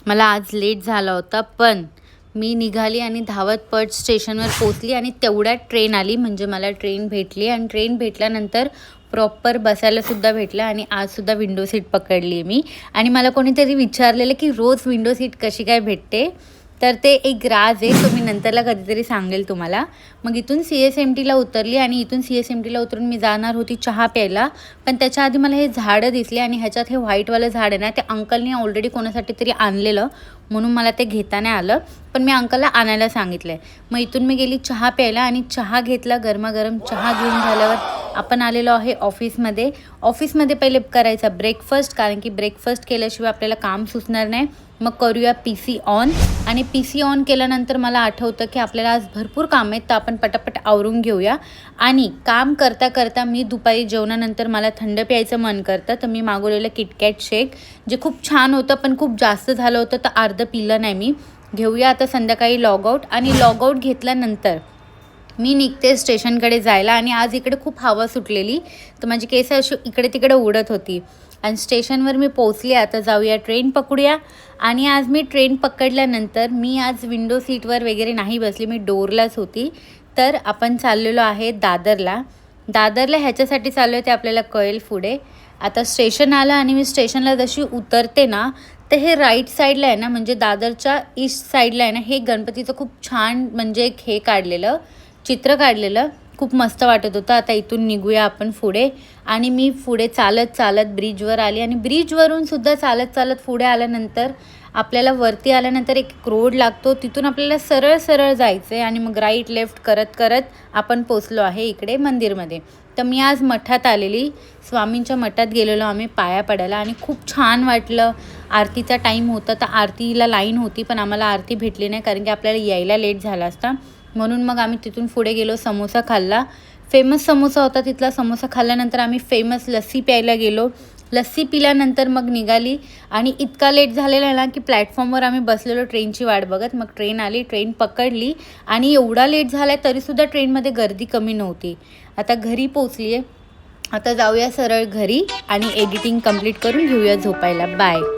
मला आज लेट झाला होता, पण मी निघाली आणि धावत पट स्टेशनवर पोचली आणि तेवढ्यात ट्रेन आली. म्हणजे मला ट्रेन भेटली आणि ट्रेन भेटल्यानंतर प्रॉपर बसायलासुद्धा भेटलं आणि आजसुद्धा विंडो सीट पकडली आहे मी. आणि मला कोणीतरी विचारलेलं की रोज विंडो सीट कशी काय भेटते, तर ते एक राज आहे, तो मी नंतरला कधीतरी सांगेल तुम्हाला. मग इथून CSMTला उतरली आणि इथून CSMTला उतरून मी जाणार होती चहा प्यायला. पण त्याच्या आधी मला हे झाडं दिसले आणि ह्याच्यात हे व्हाईटवालं झाड आहे ना, ते अंकलने ऑलरेडी कोणासाठी तरी आणलेलं, म्हणून मला ते घेता नाही आलं. पण मी अंकलला आणायला सांगितलं आहे. मग इथून मी गेली चहा प्यायला आणि चहा घेतला. गरमागरम चहा घेऊन झाल्यावर आपण आलेलो आहे ऑफिसमध्ये. ऑफिसमध्ये पहिले करायचा ब्रेकफास्ट, कारण की ब्रेकफास्ट केल्याशिवाय आपल्याला काम सुचणार नाही. मग करूया PC ऑन. आणि PC ऑन केल्यानंतर मला आठवतं की आपल्याला आज भरपूर काम आहेत, तर आपण पटापट आवरून घेऊया. आणि काम करता करता मी दुपारी जेवणानंतर मला थंड प्यायचं मन करतं, तर मी मागवलेलं KitKat शेक, जे खूप छान होतं, पण खूप जास्त झालं होतं, तर अर्धं पिलं नाही मी. घेऊया आता संध्याकाळी लॉगआउट. आणि लॉगआउट घेतल्यानंतर मी निघते स्टेशनकडे जायला. आणि आज इकडे खूप हवा सुटलेली, तर माझी केस अशी इकडे तिकडे उडत होती. आणि स्टेशनवर मी पोचले. आता जाऊया ट्रेन पकडूया. आणि आज मी ट्रेन पकडल्यानंतर मी आज विंडो सीटवर वगैरे नाही बसली, मी डोरलाच होती. तर आपण चाललेलो आहे दादरला. दादरला ह्याच्यासाठी चाललो आहे ते आपल्याला कळेल पुढे. आता स्टेशन आलं आणि मी स्टेशनला जशी उतरते ना, तर हे राईट साईडला आहे ना, म्हणजे दादरच्या ईस्ट साईडला आहे ना, हे गणपतीचं खूप छान म्हणजे एक हे काढलेलं चित्र काढलेलं, खूप मस्त वाटत होतं. आता इथून निघूया आपण पुढे. आणि मी पुढे चालत चालत ब्रिजवर आली. आणि ब्रिजवरून सुद्धा चालत चालत पुढे आल्यानंतर आपल्याला वरती आल्यानंतर एक रोड लागतो, तिथून आपल्याला सरळ सरळ जायचं आहे. आणि मग राईट लेफ्ट करत करत आपण पोचलो आहे इकडे मंदिरमध्ये. तर मी आज मठात आलेली, स्वामींच्या मठात गेलेलो आम्ही पाया पडायला आणि खूप छान वाटलं. आरतीचा टाईम होता, तर आरतीला लाईन होती, पण आम्हाला आरती भेटली नाही, कारण की आपल्याला यायला लेट झाला असता. म्हणून मग आम्ही तिथून पुढे गेलो, समोसा खाल्ला. फेमस समोसा होता तिथला. समोसा खाल्ल्यानंतर आम्ही फेमस लस्सी प्यायला गेलो. लस्सी पिल्यानंतर मग निघाली. आणि इतका लेट झालेला ना की प्लॅटफॉर्मवर आम्ही बसलेलो ट्रेनची वाट बघत. मग ट्रेन आली, ट्रेन पकडली. आणि एवढा लेट झाला आहे तरीसुद्धा ट्रेनमध्ये गर्दी कमी नव्हती. आता घरी पोचली आहे. आता जाऊया सरळ घरी आणि एडिटिंग कंप्लीट करून घेऊया झोपायला. बाय.